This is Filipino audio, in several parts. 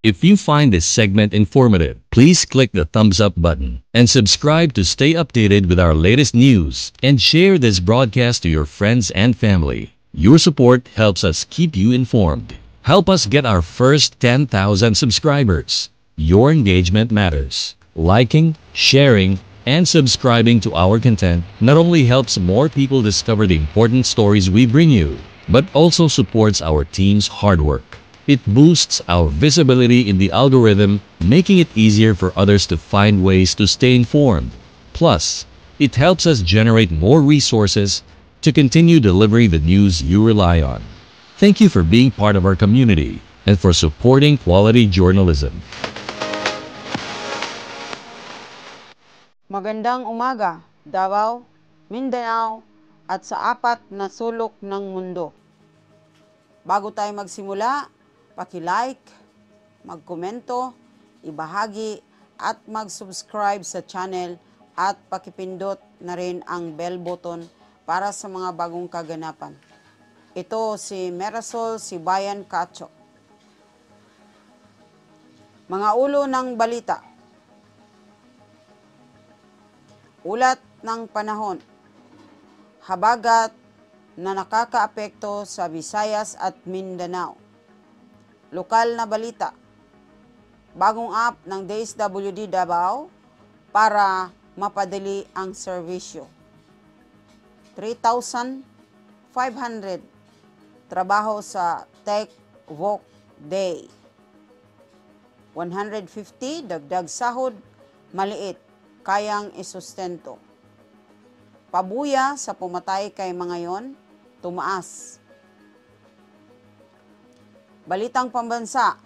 If you find this segment informative, please click the thumbs up button and subscribe to stay updated with our latest news, and share this broadcast to your friends and family. Your support helps us keep you informed. Help us get our first 10,000 subscribers. Your engagement matters. Liking, sharing, and subscribing to our content not only helps more people discover the important stories we bring you, but also supports our team's hard work. It boosts our visibility in the algorithm, making it easier for others to find ways to stay informed. Plus, it helps us generate more resources to continue delivering the news you rely on. Thank you for being part of our community and for supporting quality journalism. Magandang umaga, Davao, Mindanao, at sa apat na sulok ng mundo. Bago tayo magsimula, paki-like, magkomento, ibahagi, at mag-subscribe sa channel at pakipindot na rin ang bell button para sa mga bagong kaganapan. Ito si Merasol Sibayan Cacho. Mga ulo ng balita. Ulat ng panahon. Habagat na nakakaapekto sa Visayas at Mindanao. Lokal na balita. Bagong app ng DSWD Davao para mapadali ang serbisyo. 3,500 trabaho sa Tech Voc Day. 150 dagdag sahod, maliit, kayang isustento. Pabuya sa pumatay kay mga yon, tumaas. Balitang pambansa.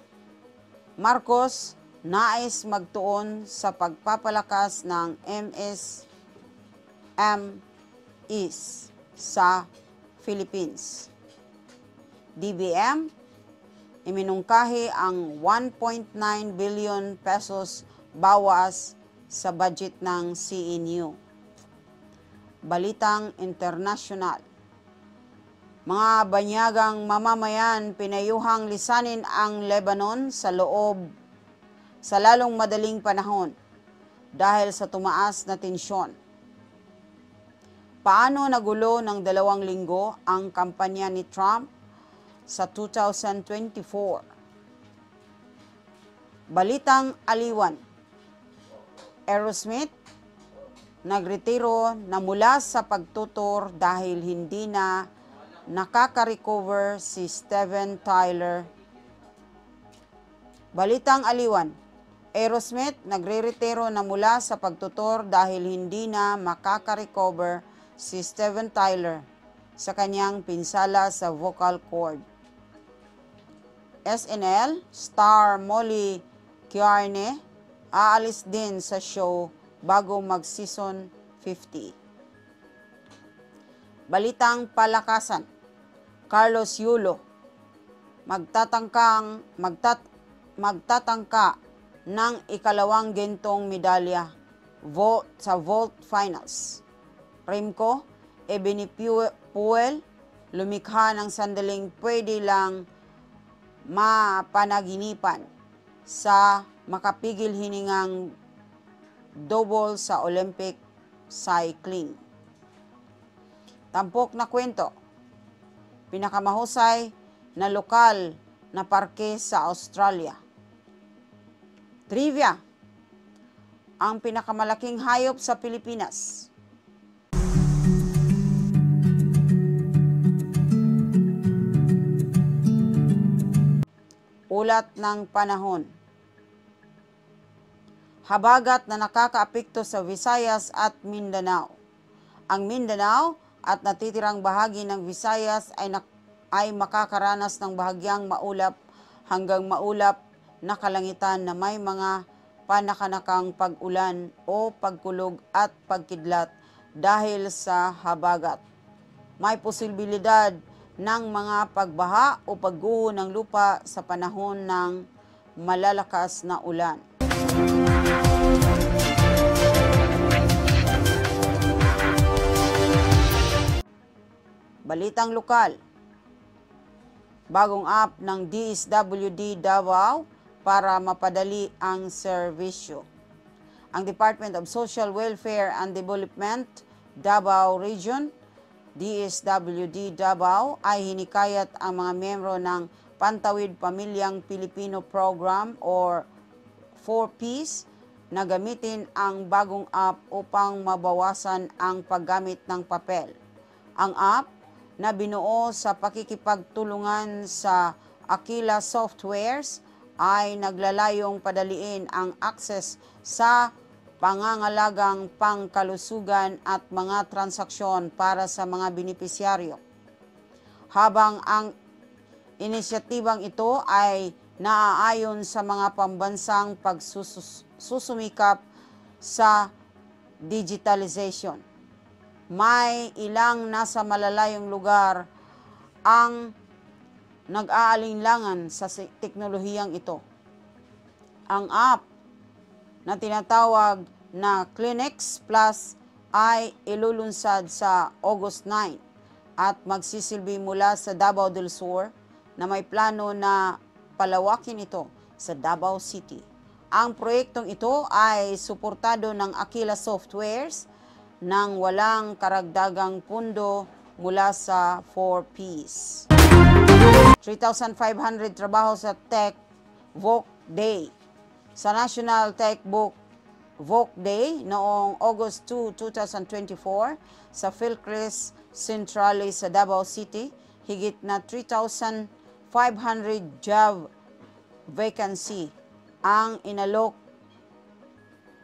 Marcos nais magtuon sa pagpapalakas ng MSMEs sa Philippines. DBM iminungkahi ang 1.9 billion pesos bawas sa budget ng CNU. Balitang internasyonal. Mga banyagang mamamayan pinayuhang lisanin ang Lebanon sa lalong madaling panahon dahil sa tumaas na tensyon. Paano nagulo ng 2 linggo ang kampanya ni Trump sa 2024? Balitang aliwan. Aerosmith nagretiro na mula sa pagtutur dahil hindi na nakaka-recover si Steven Tyler. Balitang aliwan. Aerosmith nagre-retiro na mula sa pagtutur dahil hindi na makaka-recover si Steven Tyler sa kanyang pinsala sa vocal cord. SNL star Molly Kearney aalis din sa show bago mag-season 50. Balitang palakasan. Carlos Yulo magtatangka ng ikalawang gintong medalya sa vault finals. Remco Evenepoel lumikha ng sandaling pwede lang mapanaginipan sa makapigil hiningang double sa Olympic cycling. Tampok na kwento. Pinakamahusay na lokal na parke sa Australia. Trivia. Ang pinakamalaking hayop sa Pilipinas. Ulat ng panahon. Habagat na nakakaapekto sa Visayas at Mindanao. Ang Mindanao at natitirang bahagi ng Visayas ay makakaranas ng bahagyang maulap hanggang maulap na kalangitan na may mga panakanakang pag-ulan o pagkulog at pagkidlat dahil sa habagat. May posibilidad ng mga pagbaha o pagguho ng lupa sa panahon ng malalakas na ulan. Balitang lokal. Bagong app ng DSWD Davao para mapadali ang serbisyo. Ang Department of Social Welfare and Development, Davao Region, DSWD Davao, ay hinikayat ang mga miyembro ng Pantawid Pamilyang Pilipino Program or 4Ps na gamitin ang bagong app upang mabawasan ang paggamit ng papel. Ang app na binuo sa pakikipagtulungan sa Aquila Softwares ay naglalayong padaliin ang access sa pangangalagang pangkalusugan at mga transaksyon para sa mga benepisyaryo. Habang ang inisyatibang ito ay naaayon sa mga pambansang pagsusumikap sa digitalization. May ilang nasa malalayong lugar ang nag-aalinlangan sa teknolohiyang ito. Ang app na tinatawag na Clinics Plus ay ilulunsad sa August 9 at magsisilbi mula sa Davao del Sur na may plano na palawakin ito sa Davao City. Ang proyektong ito ay suportado ng Aquila Softwares nang walang karagdagang pundo mula sa 4Ps. 3,500 trabaho sa Tech Voc Day. Sa National Tech Book Voc Day noong August 2, 2024 sa Philcris Centralis sa Davao City, higit na 3,500 job vacancy ang inalok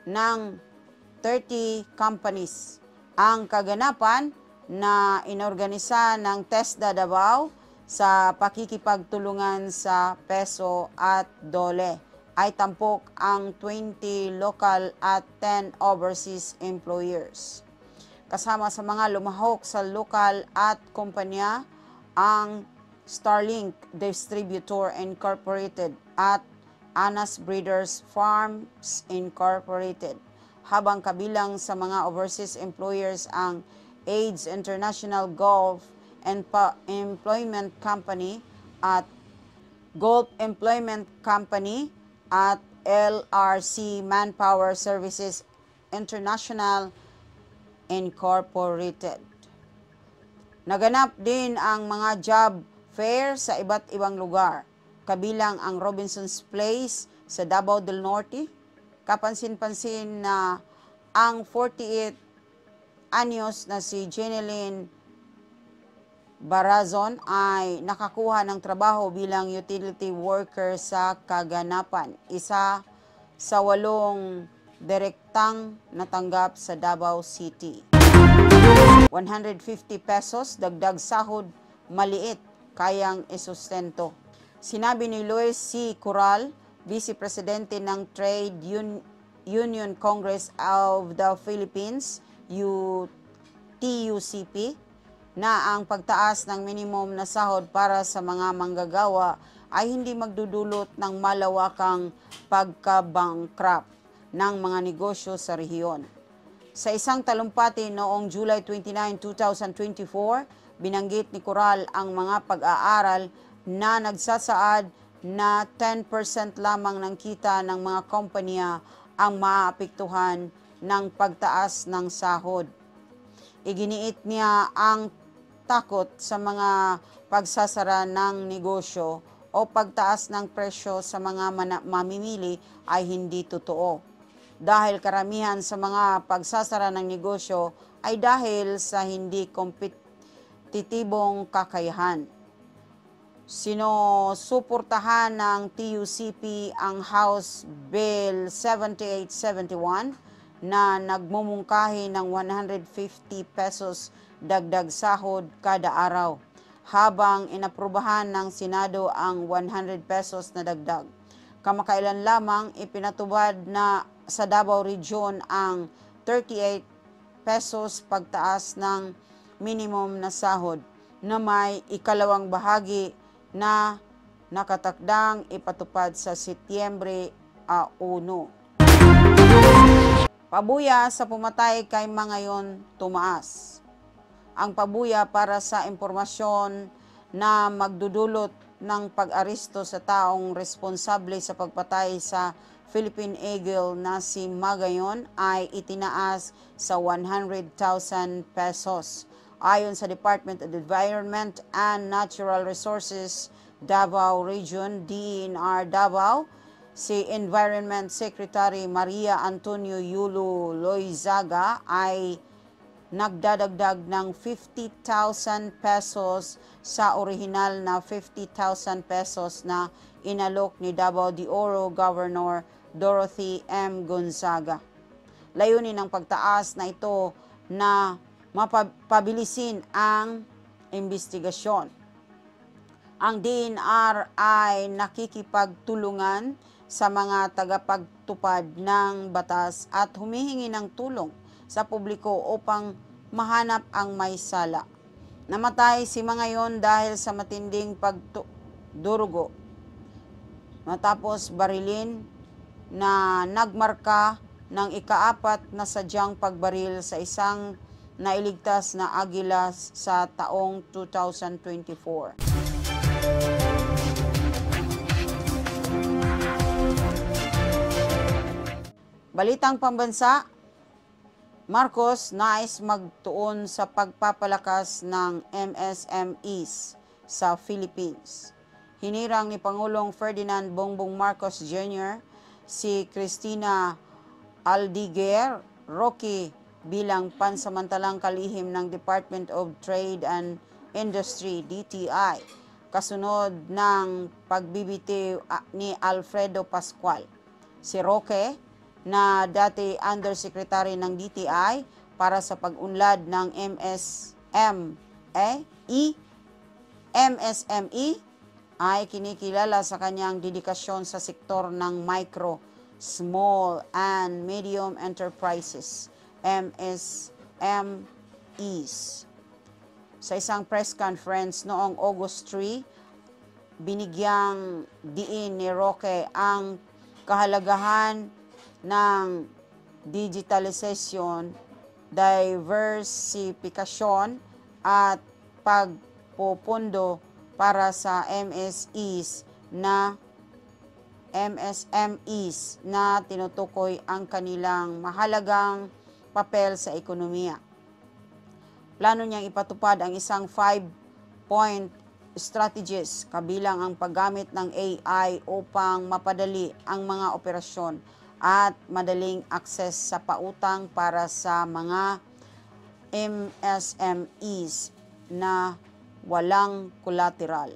ng 30 companies. Ang kaganapan na inorganisa ng TESDA Davao sa pakikipagtulungan sa peso at dole ay tampok ang 20 local at 10 overseas employers. Kasama sa mga lumahok sa lokal at kumpanya ang Starlink Distributor Incorporated at Anas Breeders Farms Incorporated, habang kabilang sa mga overseas employers ang AIDS International Gulf Employment Company at Gulf Employment Company at LRC Manpower Services International Incorporated. Naganap din ang mga job fair sa iba't ibang lugar, kabilang ang Robinson's Place sa Davao del Norte. Kapansin-pansin na ang 48 anyos na si Jeneline Barazon ay nakakuha ng trabaho bilang utility worker sa kaganapan, isa sa 8 direktang natanggap sa Davao City. 150 pesos dagdag sahod, maliit, kayang isustento. Sinabi ni Luis C. Coral, Vice Presidente ng Trade Union Congress of the Philippines, TUCP, na ang pagtaas ng minimum na sahod para sa mga manggagawa ay hindi magdudulot ng malawakang pagkabangkrap ng mga negosyo sa rehiyon. Sa isang talumpati noong July 29, 2024, binanggit ni Coral ang mga pag-aaral na nagsasaad na 10% lamang ng kita ng mga kompanya ang maaapektuhan ng pagtaas ng sahod. Iginiit niya ang takot sa mga pagsasara ng negosyo o pagtaas ng presyo sa mga mamimili ay hindi totoo. Dahil karamihan sa mga pagsasara ng negosyo ay dahil sa hindi kompetitibong kakayahan. Sinusuportahan ng TUCP ang House Bill 7871 na nagmumungkahi ng 150 pesos dagdag sahod kada araw, habang inaprubahan ng Senado ang 100 pesos na dagdag. Kamakailan lamang ipinatubad na sa Davao Region ang 38 pesos pagtaas ng minimum na sahod na may ikalawang bahagi na nakatakdang ipatupad sa Setyembre 1. Pabuya sa pumatay kay Mangayon tumaas. Ang pabuya para sa impormasyon na magdudulot ng pag-aresto sa taong responsable sa pagpatay sa Philippine Eagle na si Magayon ay itinaas sa 100,000 pesos. Ayon sa Department of Environment and Natural Resources Davao Region, DENR Davao, si Environment Secretary Maria Antonio Yulo Loizaga ay nagdadagdag ng 50,000 pesos sa orihinal na 50,000 pesos na inalok ni Davao de Oro Governor Dorothy M. Gonzaga. Layunin ng pagtaas na ito na mapabilisin ang investigasyon. Ang DENR ay nakikipagtulungan sa mga tagapagtupad ng batas at humihingi ng tulong sa publiko upang mahanap ang may sala. Namatay si Magayon dahil sa matinding pagdurugo matapos barilin na nagmarka ng ika-4 na sadyang pagbaril sa isang nailigtas na agila sa taong 2024. Balitang pambansa, Marcos nais magtuon sa pagpapalakas ng MSMEs sa Philippines. Hinirang ni Pangulong Ferdinand Bongbong Marcos Jr. si Cristina Aldiguer Roque bilang pansamantalang kalihim ng Department of Trade and Industry, DTI, kasunod ng pagbibitiw ni Alfredo Pascual. Si Roque, na dati Undersecretary ng DTI para sa pag-unlad ng MSME ay kinikilala sa kanyang dedikasyon sa sektor ng micro, small and medium enterprises, MSMEs. Sa isang press conference noong August 3, binigyang diin ni Roque ang kahalagahan ng digitalization, diversifikasyon at pagpupundo para sa MSMEs na tinutukoy ang kanilang mahalagang papel sa ekonomiya. Plano niyang ipatupad ang isang 5-point strategies kabilang ang paggamit ng AI upang mapadali ang mga operasyon at madaling access sa pautang para sa mga MSMEs na walang collateral.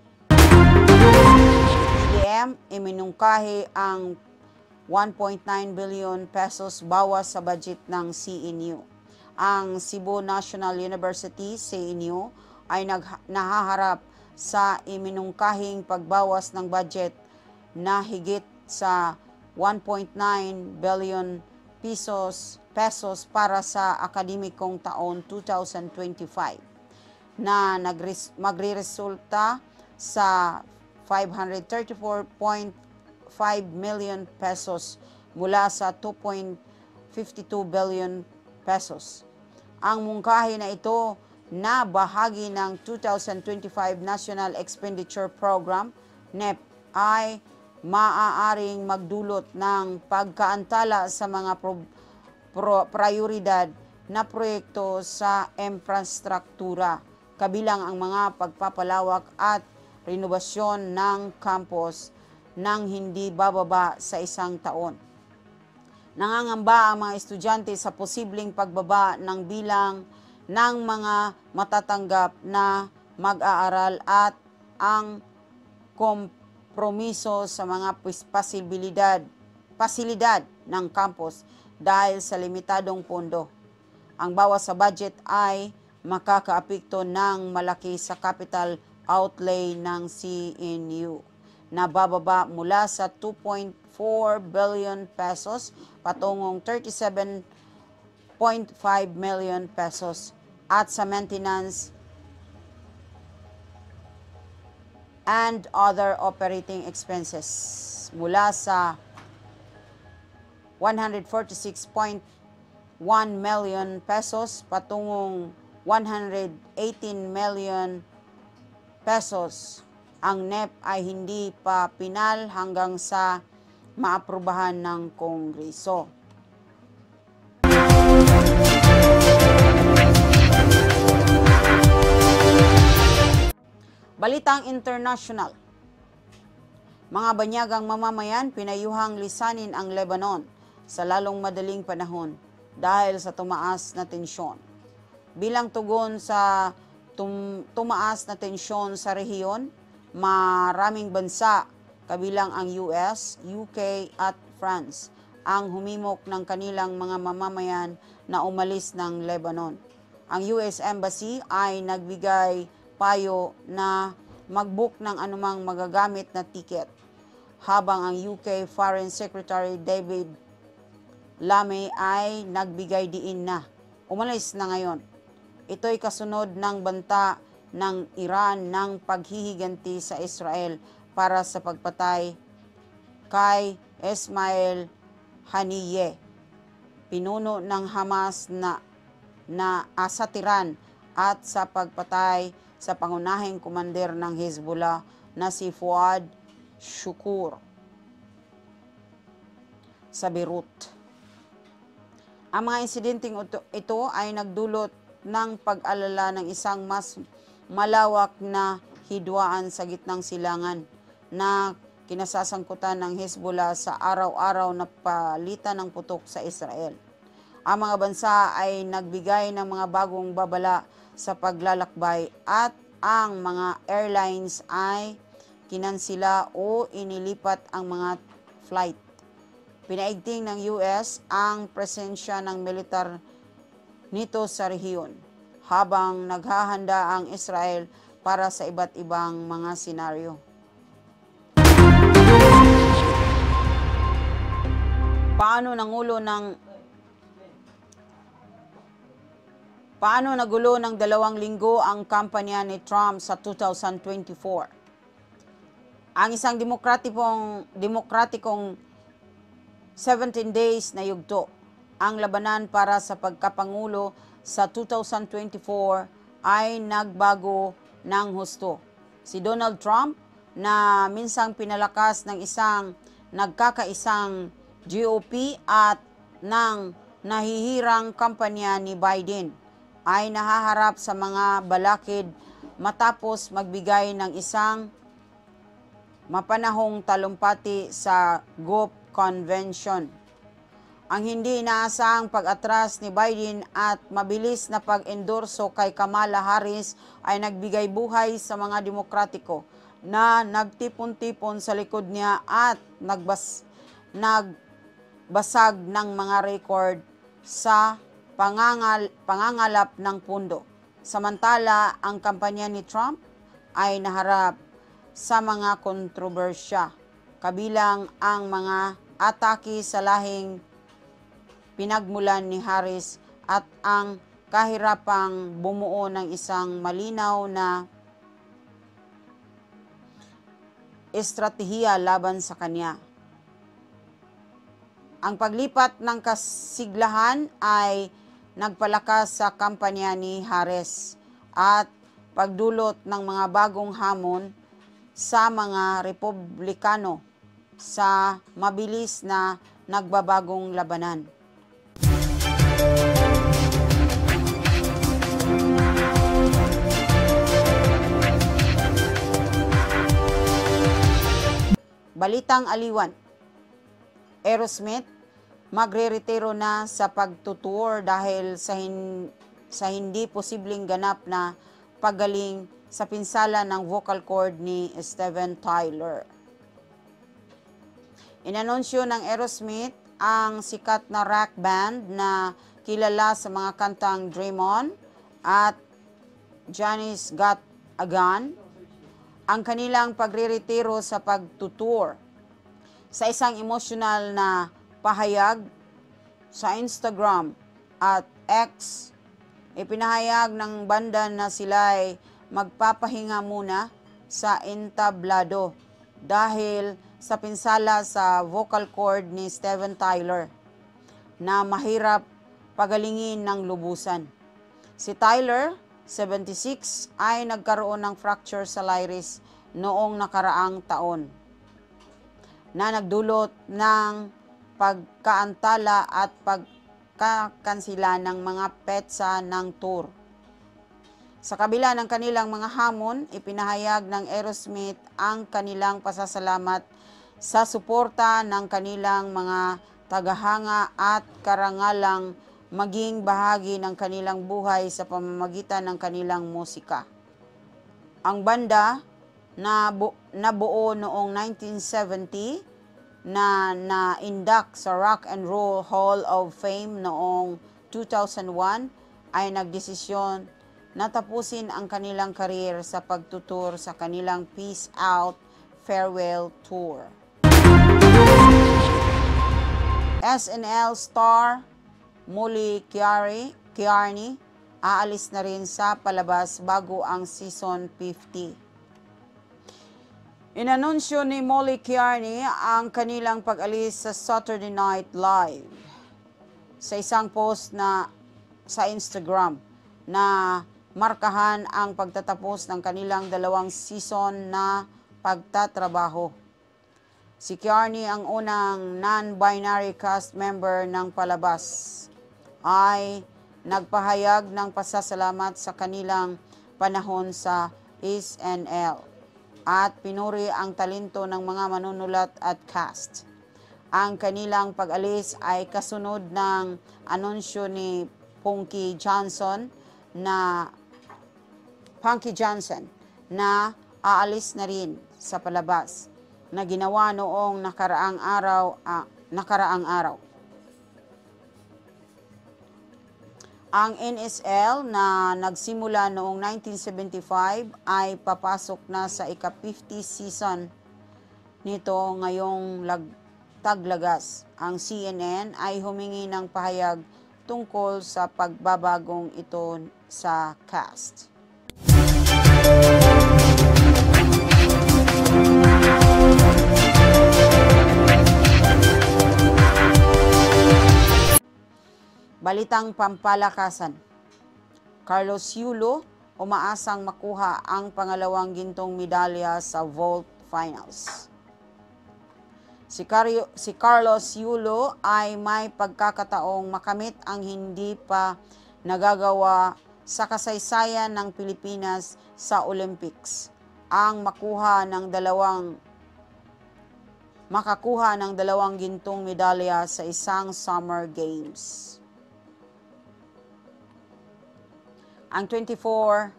DDM iminungkahi ang 1.9 billion pesos bawas sa budget ng CNU. Ang Cebu National University, CNU, ay nahaharap sa iminungkahing pagbawas ng budget na higit sa 1.9 billion pesos para sa akademikong taon 2025 na magreresulta sa 534.5 million pesos mula sa 2.52 billion pesos. Ang mungkahi na ito na bahagi ng 2025 National Expenditure Program, NEP, ay maaaring magdulot ng pagkaantala sa mga prioridad na proyekto sa infrastruktura, kabilang ang mga pagpapalawak at renovasyon ng campus nang hindi bababa sa isang taon. Nangangamba ang mga estudyante sa posibleng pagbaba ng bilang ng mga matatanggap na mag-aaral at ang kompromiso sa mga pasilidad ng campus dahil sa limitadong pondo. Ang bawas sa budget ay makakaapekto ng malaki sa capital outlay ng CNU na bababa mula sa 2.4 billion pesos patungong 37.5 million pesos at sa maintenance and other operating expenses mula sa 146.1 million pesos patungong 118 million pesos Ang NEP ay hindi pa pinal hanggang sa maaprubahan ng Kongreso. Balitang international. Mga banyagang mamamayan pinayuhang lisanin ang Lebanon sa lalong madaling panahon dahil sa tumaas na tensyon. Bilang tugon sa tumaas na tensyon sa rehiyon, maraming bansa, kabilang ang US, UK at France, ang humimok ng kanilang mga mamamayan na umalis ng Lebanon. Ang US Embassy ay nagbigay payo na mag-book ng anumang magagamit na tiket, habang ang UK Foreign Secretary David Lammy ay nagbigay diin na umalis na ngayon. Ito'y kasunod ng banta ng Iran ng paghihiganti sa Israel para sa pagpatay kay Ismail Haniyeh, pinuno ng Hamas na asatiran, at sa pagpatay sa pangunahing komander ng Hezbollah na si Fuad Shukur sa Beirut. Ang mga insidenteng ito ay nagdulot ng pag-alala ng isang mas malawak na hidwaan sa gitnang silangan na kinasasangkutan ng Hezbollah sa araw-araw na palitan ng putok sa Israel. Ang mga bansa ay nagbigay ng mga bagong babala sa paglalakbay at ang mga airlines ay kinansila o inilipat ang mga flight. Pinaigting ng US ang presensya ng militar nito sa rehiyon, habang naghahanda ang Israel para sa iba't ibang mga senaryo. Paano nagulo ng 2 linggo ang kampanya ni Trump sa 2024? Ang isang demokratikong 17 days na yugto ang labanan para sa pagkapangulo sa 2024 ay nagbago ng husto. Si Donald Trump, na minsang pinalakas ng isang nagkakaisang GOP at ng nahihirang kampanya ni Biden, ay nahaharap sa mga balakid matapos magbigay ng isang mapanahong talumpati sa GOP convention. Ang hindi inaasahang pag-atras ni Biden at mabilis na pag-endorso kay Kamala Harris ay nagbigay buhay sa mga demokratiko na nagtipon-tipon sa likod niya at nagbasag ng mga record sa pangangalap ng pundo. Samantala, ang kampanya ni Trump ay naharap sa mga kontrobersya, kabilang ang mga atake sa lahing pinagmulan ni Harris at ang kahirapang bumuo ng isang malinaw na estratehiya laban sa kanya. Ang paglipat ng kasiglahan ay nagpalakas sa kampanya ni Harris at pagdulot ng mga bagong hamon sa mga Republikano sa mabilis na nagbabagong labanan. Balitang aliwan. Aerosmith magre-retiro na sa pagtutour dahil sa hindi posibleng ganap na paggaling sa pinsala ng vocal cord ni Steven Tyler. Inanunsyo ng Aerosmith ang sikat na rock band na kilala sa mga kantang Dream On at Johnny's Got a Gun ang kanilang pagre-retiro sa pagtutour. Sa isang emosyonal na pahayag sa Instagram at X, ipinahayag ng banda na sila'y magpapahinga muna sa entablado dahil sa pinsala sa vocal cord ni Steven Tyler na mahirap pagalingin ng lubusan. Si Tyler, 76, ay nagkaroon ng fracture sa iris noong nakaraang taon na nagdulot ng pagkaantala at pagkakansila ng mga petsa ng tour. Sa kabila ng kanilang mga hamon, ipinahayag ng Aerosmith ang kanilang pasasalamat sa suporta ng kanilang mga tagahanga at karangalang maging bahagi ng kanilang buhay sa pamamagitan ng kanilang musika. Ang banda na nabuo noong 1970 na na-induct sa Rock and Roll Hall of Fame noong 2001 ay nagdesisyon na tapusin ang kanilang karir sa pagtutur sa kanilang Peace Out Farewell Tour. SNL star Molly Kearney aalis na rin sa palabas bago ang season 50. Inanunsyo ni Molly Kearney ang kanilang pag-alis sa Saturday Night Live sa isang post na sa Instagram na markahan ang pagtatapos ng kanilang 2 season na pagtatrabaho. Si Kearney, ang unang non-binary cast member ng palabas, ay nagpahayag ng pasasalamat sa kanilang panahon sa SNL at pinuri ang talento ng mga manunulat at cast. Ang kanilang pag-alis ay kasunod ng anunsyo ni Punky Johnson na aalis na rin sa palabas na ginawa noong nakaraang araw. Ang NSL na nagsimula noong 1975 ay papasok na sa ika-50 season nito ngayong taglagas. Ang CNN ay humingi ng pahayag tungkol sa pagbabagong ito sa cast. Balitang pampalakasan. Carlos Yulo umaasang makuha ang pangalawang gintong medalya sa vault finals. Si Carlos Yulo ay may pagkakataong makamit ang hindi pa nagagawa sa kasaysayan ng Pilipinas sa Olympics, ang makakuha ng dalawang gintong medalya sa isang Summer Games. Ang 24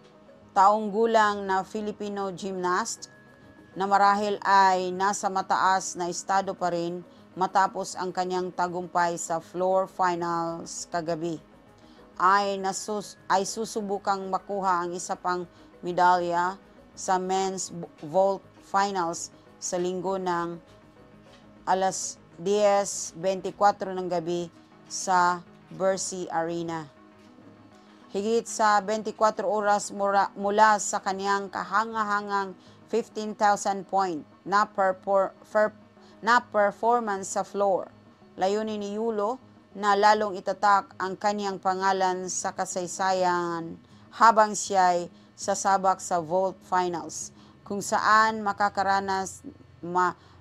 taong gulang na Filipino gymnast na marahil ay nasa mataas na estado pa rin matapos ang kanyang tagumpay sa floor finals kagabi, ay susubukang makuha ang isa pang medalya sa men's vault finals sa linggo ng alas 10:24 ng gabi sa Bercy Arena. Higit sa 24 oras mula sa kanyang kahanga-hangang 15,000 point na performance sa floor. Layunin ni Yulo na lalong itatak ang kanyang pangalan sa kasaysayan habang siya'y sasabak sa vault finals, kung saan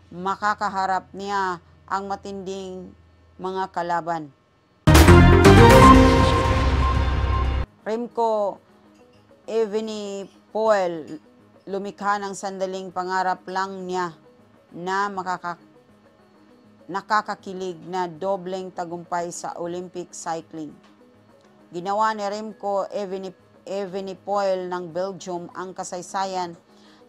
makakaharap niya ang matinding mga kalaban. Remco Evenepoel, lumikha ng sandaling pangarap lang niya na nakakakilig na dobleng tagumpay sa Olympic cycling. Ginawa ni Remco Evenepoel ng Belgium ang kasaysayan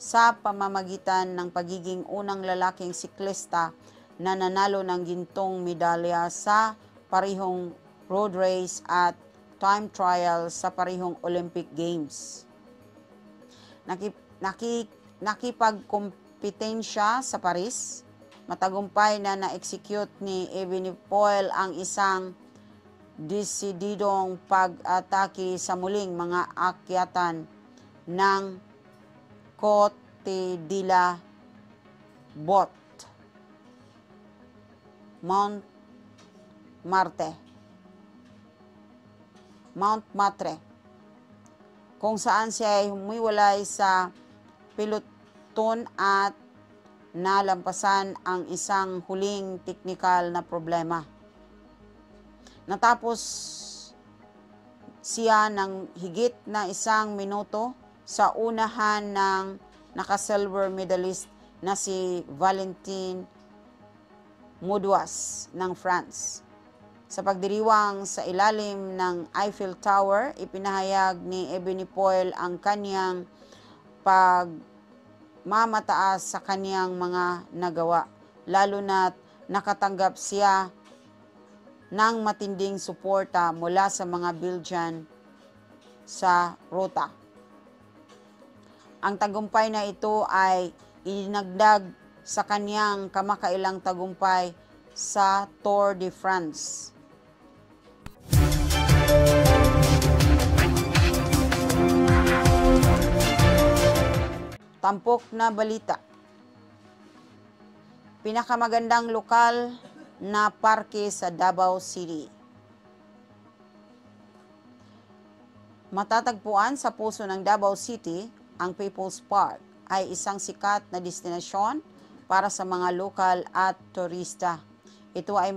sa pamamagitan ng pagiging unang lalaking siklista na nanalo ng gintong medalya sa parehong road race at time trial sa parehong Olympic Games. Nakipagkompetensya sa Paris, matagumpay na na-execute ni Evenepoel ang isang desididong pag-atake sa muling mga akyatan ng Côte de la Botte, Mount Matre, kung saan siya ay humiwalay sa ton at nalampasan ang isang huling teknikal na problema. Natapos siya ng higit na 1 minuto sa unahan ng naka-silver medalist na si Valentin Moudois ng France. Sa pagdiriwang sa ilalim ng Eiffel Tower, ipinahayag ni Evenepoel ang kanyang pagmamataas sa kanyang mga nagawa, lalo na't nakatanggap siya ng matinding suporta mula sa mga Belgian sa ruta. Ang tagumpay na ito ay idinagdag sa kanyang kamakailang tagumpay sa Tour de France. Tampok na balita. Pinakamagandang lokal na parke sa Davao City. Matatagpuan sa puso ng Davao City, ang People's Park ay isang sikat na destinasyon para sa mga lokal at turista. Ito ay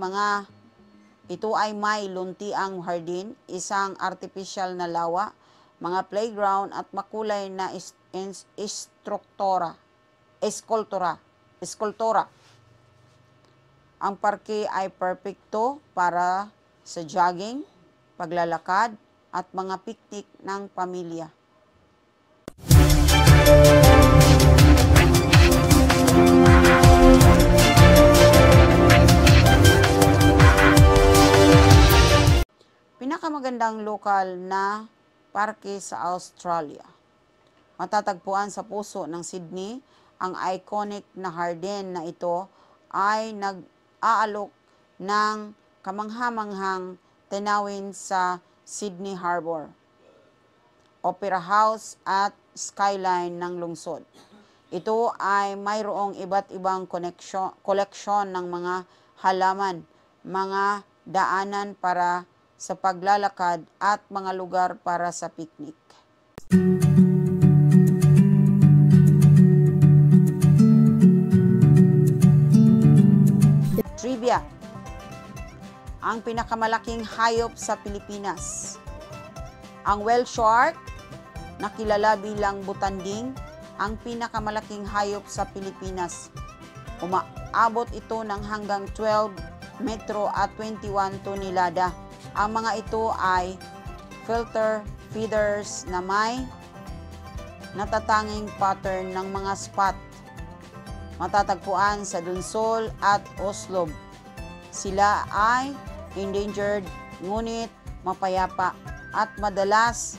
may luntiang hardin, isang artificial na lawa, mga playground at makulay na eskultura. Ang parke ay perpekto para sa jogging, paglalakad at mga piknik ng pamilya. Pinakamagandang lokal na parke sa Australia. Matatagpuan sa puso ng Sydney, ang iconic na hardin na ito ay nag-aalok ng kamanghamanghang tanawin sa Sydney Harbour, Opera House at skyline ng lungsod. Ito ay mayroong iba't ibang koleksyon ng mga halaman, mga daanan para sa paglalakad at mga lugar para sa picnic. Trivia. Ang pinakamalaking hayop sa Pilipinas. Ang whale shark, na kilala bilang butanding, ang pinakamalaking hayop sa Pilipinas. Umaabot ito ng hanggang 12 metro at 21 tonelada. Ang mga ito ay filter feeders na may natatanging pattern ng mga spot. Matatagpuan sa Dunsol at Oslob. Sila ay endangered, ngunit mapayapa at madalas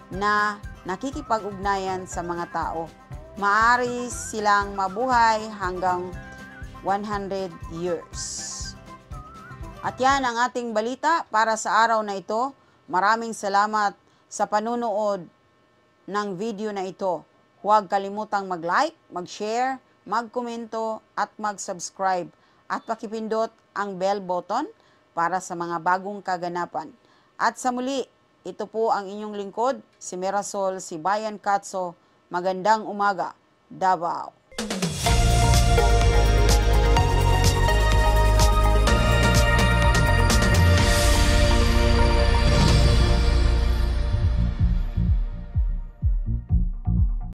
na nakikipag-ugnayan sa mga tao. Maaari silang mabuhay hanggang 100 years. At yan ang ating balita para sa araw na ito. Maraming salamat sa panunood ng video na ito. Huwag kalimutang mag-like, mag-share, mag-komento at mag-subscribe. At pakipindot ang bell button para sa mga bagong kaganapan. At sa muli, ito po ang inyong lingkod, si Mirasol, si Bayan Katso. Magandang umaga, Davao.